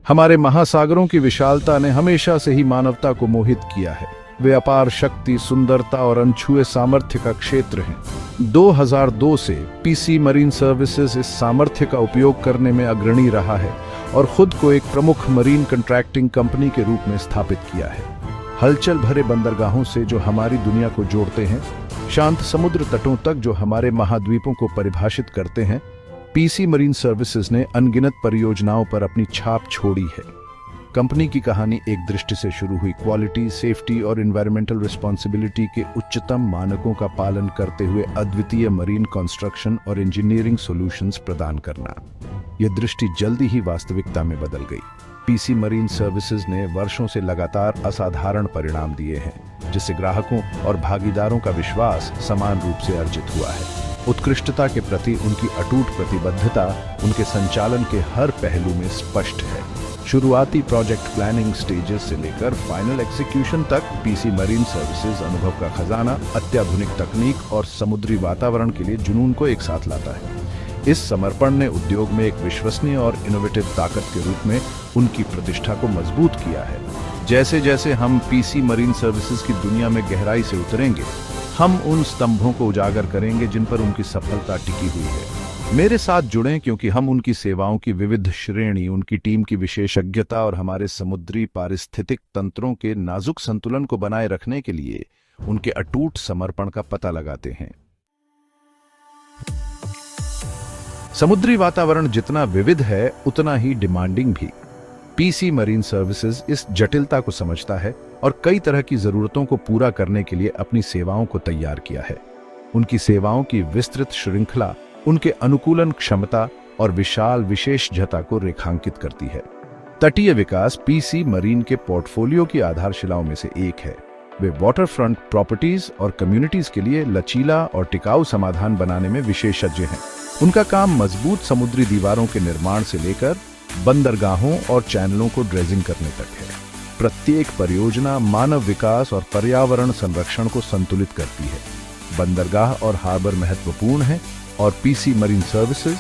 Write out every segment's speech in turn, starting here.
हमारे महासागरों की विशालता ने हमेशा से ही मानवता को मोहित किया है। वे अपार शक्ति, सुंदरता और अनछुए सामर्थ्य का क्षेत्र हैं। 2002 से पीसी मरीन सर्विसेज इस सामर्थ्य का उपयोग करने में अग्रणी रहा है और खुद को एक प्रमुख मरीन कंट्रैक्टिंग कंपनी के रूप में स्थापित किया है। हलचल भरे बंदरगाहों से जो हमारी दुनिया को जोड़ते हैं, शांत समुद्र तटों तक जो हमारे महाद्वीपों को परिभाषित करते हैं, पीसी मरीन सर्विसेज ने अनगिनत परियोजनाओं पर अपनी छाप छोड़ी है। कंपनी की कहानी एक दृष्टि से शुरू हुई, क्वालिटी, सेफ्टी और एनवायरमेंटल रिस्पॉन्सिबिलिटी के उच्चतम मानकों का पालन करते हुए अद्वितीय मरीन कंस्ट्रक्शन और इंजीनियरिंग सॉल्यूशंस प्रदान करना। यह दृष्टि जल्दी ही वास्तविकता में बदल गई। पीसी मरीन सर्विसेज ने वर्षों से लगातार असाधारण परिणाम दिए हैं, जिससे ग्राहकों और भागीदारों का विश्वास समान रूप से अर्जित हुआ है। उत्कृष्टता के प्रति उनकी अटूट प्रतिबद्धता उनके संचालन के हर पहलू में स्पष्ट है। शुरुआती प्रोजेक्ट प्लानिंग स्टेजेस से लेकर फाइनल एग्जीक्यूशन तक पीसी मरीन सर्विसेज अनुभव का खजाना, अत्याधुनिक तकनीक और समुद्री वातावरण के लिए जुनून को एक साथ लाता है। इस समर्पण ने उद्योग में एक विश्वसनीय और इनोवेटिव ताकत के रूप में उनकी प्रतिष्ठा को मजबूत किया है। जैसे जैसे हम पीसी मरीन सर्विसेज की दुनिया में गहराई से उतरेंगे, हम उन स्तंभों को उजागर करेंगे जिन पर उनकी सफलता टिकी हुई है। मेरे साथ जुड़ें, क्योंकि हम उनकी सेवाओं की विविध श्रेणी, उनकी टीम की विशेषज्ञता और हमारे समुद्री पारिस्थितिक तंत्रों के नाजुक संतुलन को बनाए रखने के लिए उनके अटूट समर्पण का पता लगाते हैं। समुद्री वातावरण जितना विविध है, उतना ही डिमांडिंग भी। पीसी मरीन सर्विसेज इस जटिलता को समझता है और कई तरह की जरूरतों को पूरा करने के लिए अपनी सेवाओं को तैयार किया है। उनकी सेवाओं की विस्तृत श्रृंखला उनके अनुकूलन क्षमता और विशाल विशेषज्ञता को रेखांकित करती है। तटीय विकास पीसी मरीन के पोर्टफोलियो की आधारशिलाओं में से एक है। वे वाटरफ्रंट प्रॉपर्टीज और कम्युनिटीज के लिए लचीला और टिकाऊ समाधान बनाने में विशेषज्ञ हैं। उनका काम मजबूत समुद्री दीवारों के निर्माण से लेकर बंदरगाहों और चैनलों को ड्रेजिंग करने तक है। प्रत्येक परियोजना मानव विकास और पर्यावरण संरक्षण को संतुलित करती है। बंदरगाह और हार्बर महत्वपूर्ण हैं और पीसी मरीन सर्विसेज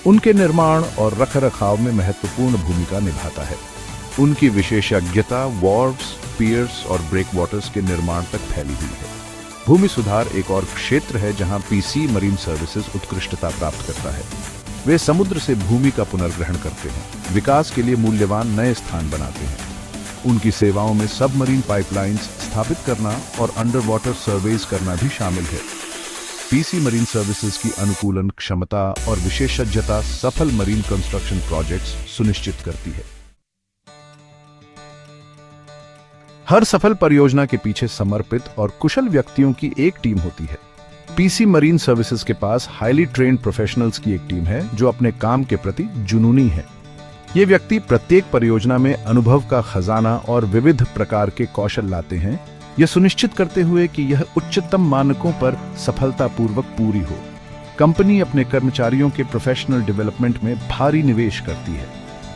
उनके निर्माण और रखरखाव में महत्वपूर्ण भूमिका निभाता है। उनकी विशेषज्ञता वॉर्व्स, पियर्स और ब्रेकवाटर्स के निर्माण तक फैली हुई है। भूमि सुधार एक और क्षेत्र है जहां पीसी मरीन सर्विसेज उत्कृष्टता प्राप्त करता है। वे समुद्र से भूमि का पुनर्ग्रहण करते हैं, विकास के लिए मूल्यवान नए स्थान बनाते हैं। उनकी सेवाओं में सबमरीन पाइपलाइंस स्थापित करना और अंडर वाटर सर्वेज करना भी शामिल है। पीसी मरीन सर्विसेज की अनुकूलन क्षमता और विशेषज्ञता सफल मरीन कंस्ट्रक्शन प्रोजेक्ट्स सुनिश्चित करती है। हर सफल परियोजना के पीछे समर्पित और कुशल व्यक्तियों की एक टीम होती है। पीसी मरीन सर्विसेज के पास हाईली ट्रेन्ड प्रोफेशनल्स की एक टीम है जो अपने काम के प्रति जुनूनी है। ये व्यक्ति प्रत्येक परियोजना में अनुभव का खजाना और विविध प्रकार के कौशल लाते हैं, यह सुनिश्चित करते हुए कि यह उच्चतम मानकों पर सफलतापूर्वक पूरी हो। कंपनी अपने कर्मचारियों के प्रोफेशनल डेवलपमेंट में भारी निवेश करती है।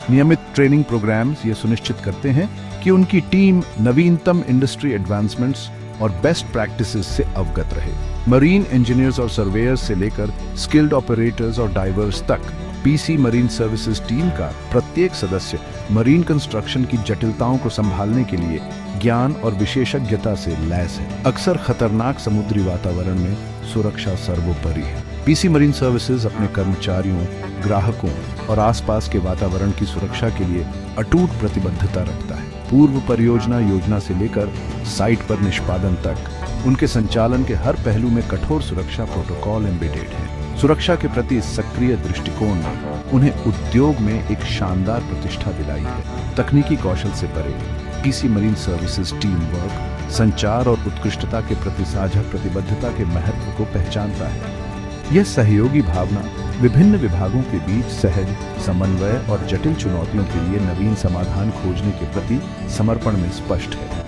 नियमित ट्रेनिंग प्रोग्राम्स ये सुनिश्चित करते हैं कि उनकी टीम नवीनतम इंडस्ट्री एडवांसमेंट्स और बेस्ट प्रैक्टिसेस से अवगत रहे। मरीन इंजीनियर्स और सर्वेयर्स से लेकर स्किल्ड ऑपरेटर्स और डाइवर्स तक पीसी मरीन सर्विसेज टीम का प्रत्येक सदस्य मरीन कंस्ट्रक्शन की जटिलताओं को संभालने के लिए ज्ञान और विशेषज्ञता से लैस है। अक्सर खतरनाक समुद्री वातावरण में सुरक्षा सर्वोपरि है। पीसी मरीन सर्विसेज अपने कर्मचारियों, ग्राहकों और आसपास के वातावरण की सुरक्षा के लिए अटूट प्रतिबद्धता रखता है। पूर्व परियोजना योजना से लेकर साइट पर निष्पादन तक उनके संचालन के हर पहलू में कठोर सुरक्षा प्रोटोकॉल एम्बेडेड है। सुरक्षा के प्रति सक्रिय दृष्टिकोण ने उन्हें उद्योग में एक शानदार प्रतिष्ठा दिलाई है। तकनीकी कौशल से परे PC marine services team work, संचार और उत्कृष्टता के प्रति साझा प्रतिबद्धता के महत्व को पहचानता है। यह सहयोगी भावना विभिन्न विभागों के बीच सहज समन्वय और जटिल चुनौतियों के लिए नवीन समाधान खोजने के प्रति समर्पण में स्पष्ट है।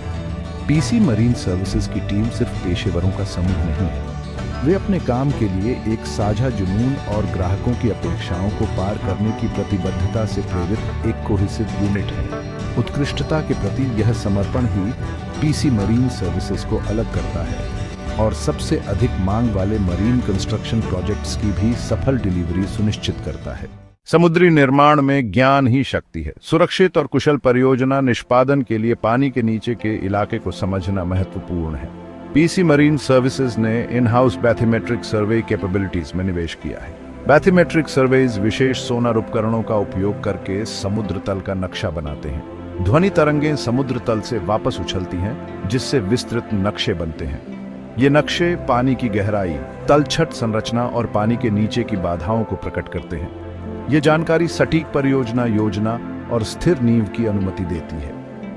पीसी मरीन सर्विसेज की टीम सिर्फ पेशेवरों का समूह नहीं है। वे अपने काम के लिए एक साझा जुनून और ग्राहकों की अपेक्षाओं को पार करने की प्रतिबद्धता से प्रेरित एक कोहेसिव यूनिट है। उत्कृष्टता के प्रति यह समर्पण ही पीसी मरीन सर्विसेज को अलग करता है और सबसे अधिक मांग वाले मरीन कंस्ट्रक्शन प्रोजेक्ट्स की भी सफल डिलीवरी सुनिश्चित करता है। समुद्री निर्माण में ज्ञान ही शक्ति है। सुरक्षित और कुशल परियोजना निष्पादन के लिए पानी के नीचे के इलाके को समझना महत्वपूर्ण है। पीसी मरीन सर्विसेज ने in house bathymetric survey capabilities में निवेश किया है। बैथीमेट्रिक सर्वेज विशेष सोनार उपकरणों का उपयोग करके समुद्र तल का नक्शा बनाते हैं। ध्वनि तरंगें समुद्र तल से वापस उछलती हैं, जिससे विस्तृत नक्शे बनते हैं। ये नक्शे पानी की गहराई, तलछट संरचना और पानी के नीचे की बाधाओं को प्रकट करते हैं। ये जानकारी सटीक परियोजना योजना और स्थिर नींव की अनुमति देती है।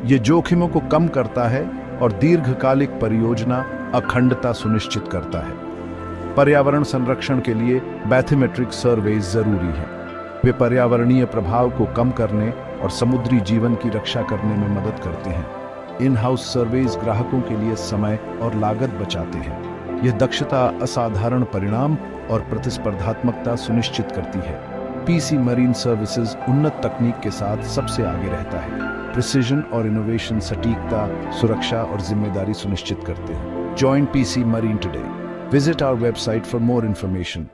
ये जोखिमों को कम करता है और दीर्घकालिक परियोजना अखंडता सुनिश्चित करता है। पर्यावरण संरक्षण के लिए बैथीमेट्रिक सर्वेज जरूरी है। वे पर्यावरणीय प्रभाव को कम करने और समुद्री जीवन की रक्षा करने में मदद करते हैं। इन हाउस सर्वेज ग्राहकों के लिए समय और लागत बचाते हैं। यह दक्षता, असाधारण परिणाम और प्रतिस्पर्धात्मकता सुनिश्चित करती है। पीसी मरीन सर्विसेज उन्नत तकनीक के साथ सबसे आगे रहता है। प्रिसिजन और इनोवेशन सटीकता, सुरक्षा और जिम्मेदारी सुनिश्चित करते हैं। Join PC Marine today. Visit our website for more information.